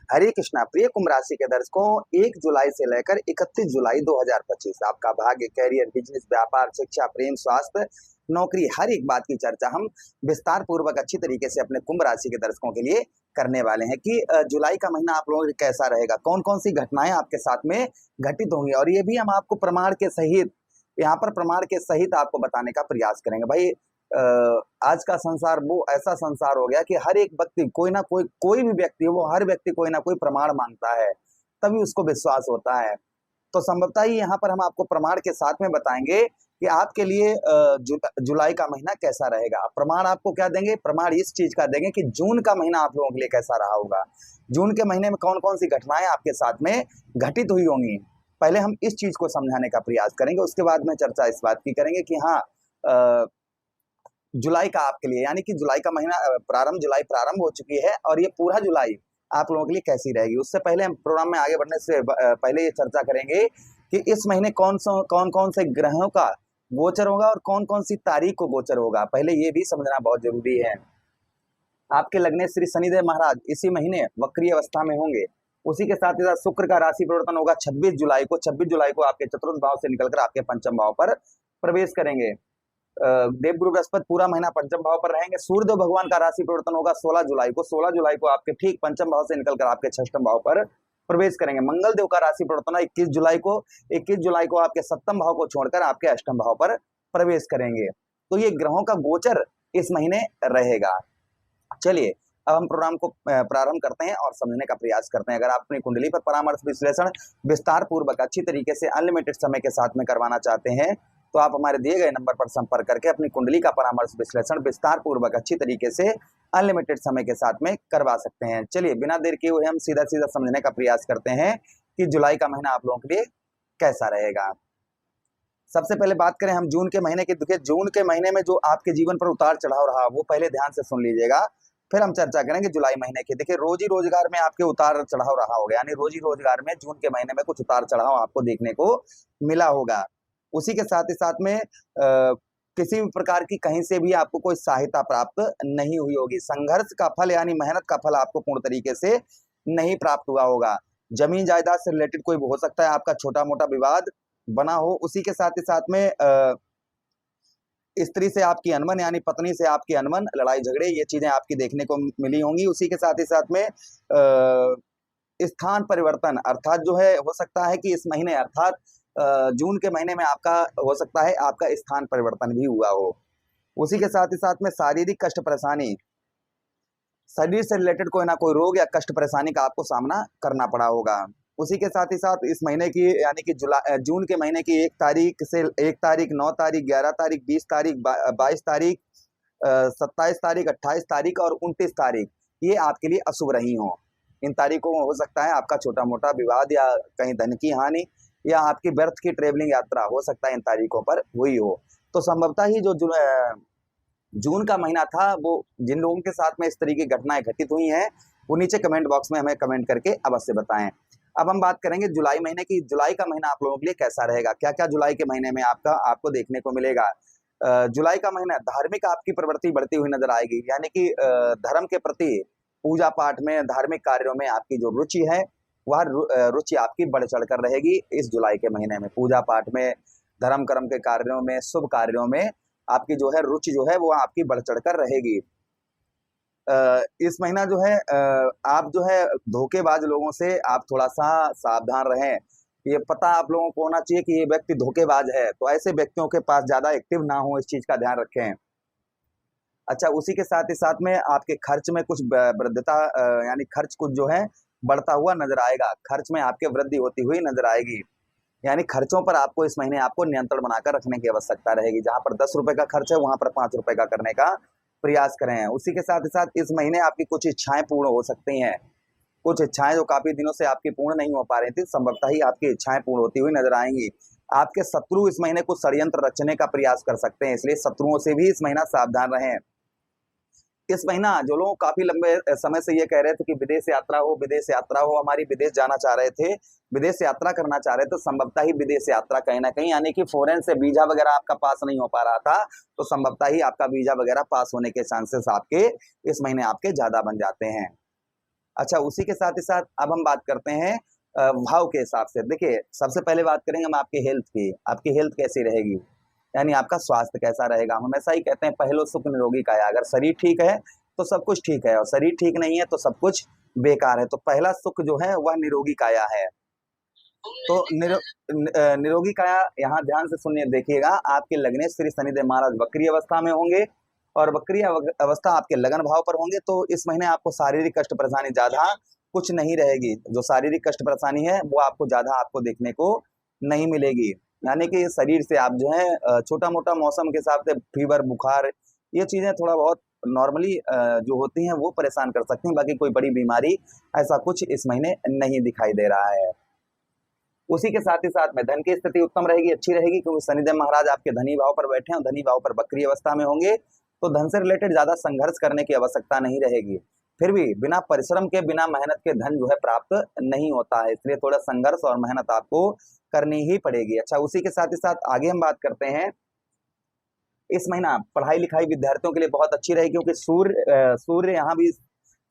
हरे कृष्णा प्रिय कुंभ राशि के दर्शकों, 1 जुलाई से लेकर 31 जुलाई 2025 आपका भाग्य, कैरियर, बिजनेस, व्यापार, शिक्षा, प्रेम, स्वास्थ्य, नौकरी, हर एक बात की चर्चा हम विस्तार पूर्वक अच्छी तरीके से अपने कुंभ राशि के दर्शकों के लिए करने वाले हैं कि जुलाई का महीना आप लोगों के कैसा रहेगा, कौन कौन सी घटनाएं आपके साथ में घटित होंगी, और ये भी हम आपको प्रमाण के सहित यहाँ पर प्रमाण के सहित आपको बताने का प्रयास करेंगे। भाई आज का संसार वो ऐसा संसार हो गया कि हर एक व्यक्ति कोई भी व्यक्ति हो, वो हर व्यक्ति कोई ना कोई प्रमाण मांगता है, तभी उसको विश्वास होता है। तो संभवतः ही यहाँ पर हम आपको प्रमाण के साथ में बताएंगे कि आपके लिए जुलाई का महीना कैसा रहेगा। प्रमाण आपको क्या देंगे? प्रमाण इस चीज का देंगे कि जून का महीना आप लोगों के लिए कैसा रहा होगा, जून के महीने में कौन कौन सी घटनाएं आपके साथ में घटित हुई होंगी। पहले हम इस चीज को समझाने का प्रयास करेंगे, उसके बाद में चर्चा इस बात की करेंगे कि हाँ जुलाई का आपके लिए, यानी कि जुलाई का महीना जुलाई प्रारंभ हो चुकी है और ये पूरा जुलाई आप लोगों के लिए कैसी रहेगी। उससे पहले हम प्रोग्राम में आगे बढ़ने से पहले ये चर्चा करेंगे कि इस महीने कौन कौन से ग्रहों का गोचर होगा और कौन कौन सी तारीख को गोचर होगा। पहले ये भी समझना बहुत जरूरी है। आपके लग्नेश श्री शनिदेव महाराज इसी महीने वक्री अवस्था में होंगे। उसी के साथ ही साथ शुक्र का राशि परिवर्तन होगा 26 जुलाई को। 26 जुलाई को आपके चतुर्थ भाव से निकलकर आपके पंचम भाव पर प्रवेश करेंगे। देवगुरु बृहस्पति पूरा महीना पंचम भाव पर रहेंगे। सूर्यदेव भगवान का राशि परिवर्तन होगा 16 जुलाई को। 16 जुलाई को आपके ठीक पंचम भाव से निकलकर आपके छठम भाव पर प्रवेश करेंगे। मंगल देव का राशि परिवर्तन 21 जुलाई को। 21 जुलाई को आपके सप्तम भाव को छोड़कर आपके अष्टम भाव पर प्रवेश करेंगे। तो ये ग्रहों का गोचर इस महीने रहेगा। चलिए अब हम प्रोग्राम को प्रारंभ करते हैं और समझने का प्रयास करते हैं। अगर आप अपनी कुंडली पर परामर्श विश्लेषण विस्तार पूर्वक अच्छी तरीके से अनलिमिटेड समय के साथ में करवाना चाहते हैं तो आप हमारे दिए गए नंबर पर संपर्क करके अपनी कुंडली का परामर्श विश्लेषण विस्तार पूर्वक अच्छी तरीके से अनलिमिटेड समय के साथ में करवा सकते हैं। चलिए बिना देर किए हुए हम सीधा सीधा समझने का प्रयास करते हैं कि जुलाई का महीना आप लोगों के लिए कैसा रहेगा। सबसे पहले बात करें हम जून के महीने की। देखिए जून के महीने में जो आपके जीवन पर उतार चढ़ाव रहा वो पहले ध्यान से सुन लीजिएगा, फिर हम चर्चा करेंगे जुलाई महीने की। देखिए रोजी रोजगार में आपके उतार चढ़ाव रहा होगा, यानी रोजी रोजगार में जून के महीने में कुछ उतार चढ़ाव आपको देखने को मिला होगा। उसी के साथ ही साथ में किसी भी प्रकार की कहीं से भी आपको कोई सहायता प्राप्त नहीं हुई होगी। संघर्ष का फल यानी मेहनत का फल आपको पूर्ण तरीके से नहीं प्राप्त हुआ होगा। जमीन जायदाद से रिलेटेड कोई हो सकता है आपका छोटा मोटा विवाद बना हो। उसी के साथ ही साथ में स्त्री से आपकी अनबन यानी पत्नी से आपकी अनबन, लड़ाई झगड़े, ये चीजें आपकी देखने को मिली होंगी। उसी के साथ ही साथ में स्थान परिवर्तन अर्थात जो है हो सकता है कि इस महीने अर्थात जून के महीने में आपका हो सकता है आपका स्थान परिवर्तन भी हुआ हो। उसी के साथ ही साथ में शारीरिक कष्ट परेशानी, शरीर से रिलेटेड कोई ना कोई रोग या कष्ट परेशानी का आपको सामना करना पड़ा होगा। उसी के साथ ही साथ इस महीने की यानी कि जून के महीने की 1 तारीख से 1 तारीख, 9 तारीख, 11 तारीख, 20 तारीख, 22 तारीख, 27 तारीख, 28 तारीख और 29 तारीख ये आपके लिए अशुभ रही हो। इन तारीखों में हो सकता है आपका छोटा मोटा विवाद या कहीं धन की हानि या आपकी व्यर्थ की ट्रेवलिंग यात्रा हो सकता है इन तारीखों पर हुई हो। तो संभवतः ही जो जून का महीना था वो जिन लोगों के साथ में इस तरीके की घटनाएं घटित हुई हैं वो नीचे कमेंट बॉक्स में हमें कमेंट करके अवश्य बताएं। अब हम बात करेंगे जुलाई महीने की। जुलाई का महीना आप लोगों के लिए कैसा रहेगा, क्या क्या जुलाई के महीने में आपको देखने को मिलेगा। जुलाई का महीना धार्मिक आपकी प्रवृत्ति बढ़ती हुई नजर आएगी, यानी कि धर्म के प्रति पूजा पाठ में, धार्मिक कार्यों में आपकी जो रुचि है वह रुचि आपकी बढ़ चढ़कर रहेगी। इस जुलाई के महीने में पूजा पाठ में, धर्म कर्म के कार्यों में, शुभ कार्यों में आपकी जो है रुचि जो है वो आपकी बढ़ चढ़कर रहेगी। इस महीना जो है आप जो है धोखेबाज लोगों से आप थोड़ा सा सावधान रहें। ये पता आप लोगों को होना चाहिए कि ये व्यक्ति धोखेबाज है, तो ऐसे व्यक्तियों के पास ज्यादा एक्टिव ना हो, इस चीज का ध्यान रखें। अच्छा उसी के साथ ही साथ में आपके खर्च में कुछ वृद्धिता यानी खर्च कुछ जो है बढ़ता हुआ नजर आएगा। खर्च में आपके वृद्धि होती हुई नजर आएगी, यानी खर्चों पर आपको इस महीने आपको नियंत्रण बनाकर रखने की आवश्यकता रहेगी। जहां पर 10 रुपए का खर्च है वहां पर 5 रुपए का करने का प्रयास करें। उसी के साथ ही साथ इस महीने आपकी कुछ इच्छाएं पूर्ण हो सकती हैं। कुछ इच्छाएं जो काफी दिनों से आपकी पूर्ण नहीं हो पा रही थी, संभवतः ही आपकी इच्छाएं पूर्ण होती हुई नजर आएंगी। आपके शत्रु इस महीने कुछ षड्यंत्र रचने का प्रयास कर सकते हैं, इसलिए शत्रुओं से भी इस महीना सावधान रहें। इस महीना जो लोग काफी लंबे समय से ये कह रहे थे कि विदेश यात्रा हो, विदेश यात्रा हो, हमारी विदेश जाना चाह रहे थे, विदेश यात्रा करना चाह रहे थे, तो संभवतः ही विदेश यात्रा कहीं ना कहीं यानी कि फॉरेन से वीजा वगैरह आपका पास नहीं हो पा रहा था, तो संभवतः ही आपका वीजा वगैरह पास होने के चांसेस आपके इस महीने आपके ज्यादा बन जाते हैं। अच्छा, उसी के साथ ही साथ अब हम बात करते हैं भाव के हिसाब से। देखिए, सबसे पहले बात करेंगे हम आपके हेल्थ की। आपकी हेल्थ कैसी रहेगी, यानी आपका स्वास्थ्य कैसा रहेगा। हम हमेशा ही कहते हैं पहलो सुख निरोगी काया। अगर शरीर ठीक है तो सब कुछ ठीक है, और शरीर ठीक नहीं है तो सब कुछ बेकार है। तो पहला सुख जो है वह निरोगी काया है। तो निरोगी काया, यहाँ ध्यान से सुनिए, देखिएगा, आपके लग्नेश श्री शनिदेव महाराज वक्री अवस्था में होंगे, और वक्री अवस्था आपके लगन भाव पर होंगे। तो इस महीने आपको शारीरिक कष्ट परेशानी ज्यादा कुछ नहीं रहेगी। जो शारीरिक कष्ट परेशानी है वो आपको ज्यादा आपको देखने को नहीं मिलेगी। यानी कि शरीर से आप जो है छोटा मोटा मौसम के हिसाब से फीवर, बुखार, ये चीजें थोड़ा बहुत नॉर्मली जो होती हैं वो परेशान कर सकती हैं। बाकी कोई बड़ी बीमारी ऐसा कुछ इस महीने नहीं दिखाई दे रहा है। उसी के साथ ही साथ में धन की स्थिति उत्तम रहेगी, अच्छी रहेगी, क्योंकि शनिदेव महाराज आपके धनी भाव पर बैठे हैं, धनी भाव पर वक्री अवस्था में होंगे। तो धन से रिलेटेड ज्यादा संघर्ष करने की आवश्यकता नहीं रहेगी। फिर भी बिना परिश्रम के, बिना मेहनत के धन जो है प्राप्त नहीं होता है, इसलिए थोड़ा संघर्ष और मेहनत आपको करनी ही पड़ेगी। अच्छा, उसी के साथ ही साथ आगे हम बात करते हैं, इस महीना पढ़ाई लिखाई विद्यार्थियों के लिए बहुत अच्छी रहेगी, क्योंकि सूर्य यहाँ भी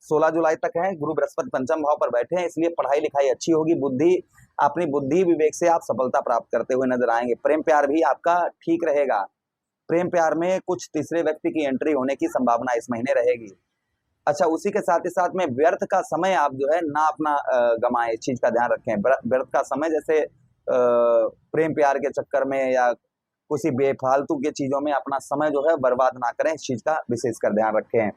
16 जुलाई तक है, गुरु बृहस्पति पंचम भाव पर बैठे हैं, इसलिए पढ़ाई लिखाई अच्छी होगी। अपनी बुद्धि विवेक से आप सफलता प्राप्त करते हुए नजर आएंगे। प्रेम प्यार भी आपका ठीक रहेगा। प्रेम प्यार में कुछ तीसरे व्यक्ति की एंट्री होने की संभावना इस महीने रहेगी। अच्छा, उसी के साथ ही साथ में व्यर्थ का समय आप जो है ना अपना गमाएं, इस चीज का ध्यान रखें। व्यर्थ का समय जैसे प्रेम प्यार के चक्कर में या किसी बेफालतू की चीजों में अपना समय जो है बर्बाद ना करें, इस चीज का विशेषकर ध्यान रखें।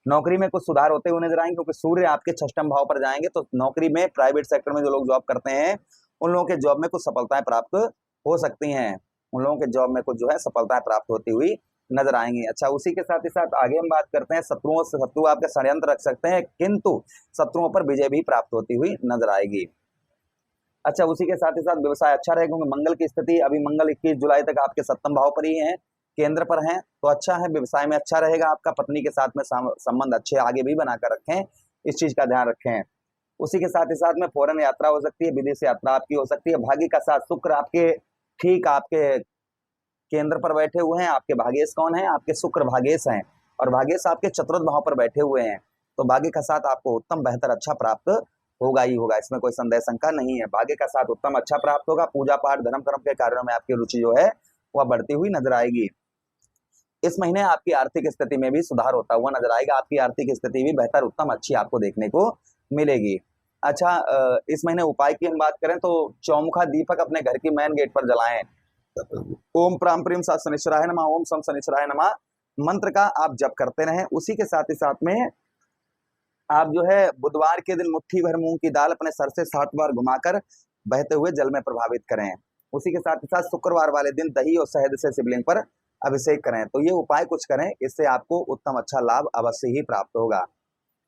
नौकरी में कुछ सुधार होते हुए नजर आएंगे, क्योंकि सूर्य आपके षष्ठम भाव पर जाएंगे। तो नौकरी में, प्राइवेट सेक्टर में जो लोग जॉब करते हैं उन लोगों के जॉब में कुछ सफलताएं प्राप्त हो सकती हैं। उन लोगों के जॉब में कुछ जो है सफलताएं प्राप्त होती हुई नजर आएंगी। अच्छा, उसी के साथ ही साथ आगे हम बात करते हैं शत्रुओं से। शत्रु आपके षड्यंत्र रख सकते हैं, किंतु शत्रुओं पर विजय भी प्राप्त होती हुई नजर आएगी। अच्छा, उसी के साथ ही साथ व्यवसाय अच्छा रहेगा, क्योंकि मंगल की स्थिति अभी मंगल 21 जुलाई तक आपके सप्तम भाव पर ही है, केंद्र पर हैं, तो अच्छा है। व्यवसाय में अच्छा रहेगा आपका। पत्नी के साथ में संबंध अच्छे आगे भी बनाकर रखें, इस चीज का ध्यान रखें। उसी के साथ ही साथ में फॉरेन यात्रा हो सकती है, विदेश यात्रा आपकी हो सकती है। भाग्य का साथ शुक्र आपके ठीक आपके केंद्र पर बैठे हुए हैं। आपके भाग्येश कौन है? आपके शुक्र भाग्येश हैं, और भाग्येश आपके चतुर्थ भाव पर बैठे हुए हैं। तो भाग्य का साथ आपको उत्तम, बेहतर, अच्छा प्राप्त होगा ही होगा, इसमें कोई संदेह शंका नहीं है। भाग्य का साथ उत्तम अच्छा प्राप्त होगा। पूजा पाठ, धर्म कर्म के कार्यों में आपकी रुचि जो है वह बढ़ती हुई नजर आएगी। इस महीने आपकी आर्थिक स्थिति में भी सुधार होता हुआ नजर आएगा। आपकी आर्थिक स्थिति भी बेहतर, उत्तम, अच्छी आपको देखने को मिलेगी। अच्छा, इस महीने उपाय की हम बात करें तो चौमुखा दीपक अपने घर की मेन गेट पर जलाएं। ओम प्राम प्रेम साथ शनिश्चराय नमः, ओम सम शनिश्चराय नमः मंत्र का आप जप करते रहें। उसी के साथ ही साथ में आप जो है बुधवार के दिन मुट्ठी भर मूंग की दाल अपने सर से 7 बार घुमाकर बहते हुए जल में प्रभावित करें। उसी के साथ ही साथ शुक्रवार वाले दिन दही और शहद से शिवलिंग पर अभिषेक करें। तो ये उपाय कुछ करें, इससे आपको उत्तम अच्छा लाभ अवश्य ही प्राप्त होगा।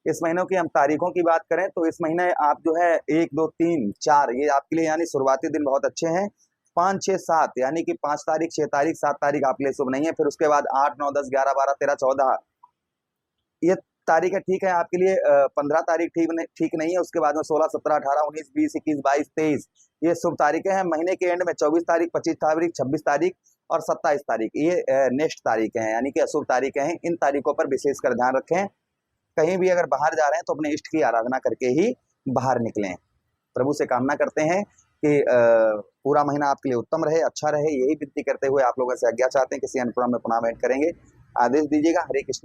इस महीनों की हम तारीखों की बात करें तो इस महीने आप जो है 1, 2, 3, 4 ये आपके लिए यानी शुरुआती दिन बहुत अच्छे हैं। 5, 6, 7 यानी कि 5 तारीख, 6 तारीख, 7 तारीख आपके लिए शुभ नहीं है। फिर उसके बाद 8, 9, 10, 11, 12, 13, 14 ये तारीख है ठीक है आपके लिए। 15 तारीख ठीक नहीं है। उसके बाद में 16, 17, 18, 19, 20, 21, 22, 23 ये शुभ तारीखें हैं। महीने के एंड में 24 तारीख, 25 तारीख, 26 तारीख और 27 तारीख ये नेक्स्ट तारीखें हैं, यानी कि अशुभ तारीखें हैं। इन तारीखों पर विशेषकर ध्यान रखें। कहीं भी अगर बाहर जा रहे हैं तो अपने इष्ट की आराधना करके ही बाहर निकलें। प्रभु से कामना करते हैं कि पूरा महीना आपके लिए उत्तम रहे, अच्छा रहे। यही विनती करते हुए आप लोगों से आज्ञा चाहते हैं। किसी अन्य प्रोग्राम में पुनः भेंट करेंगे। आदेश दीजिएगा। हरे कृष्ण।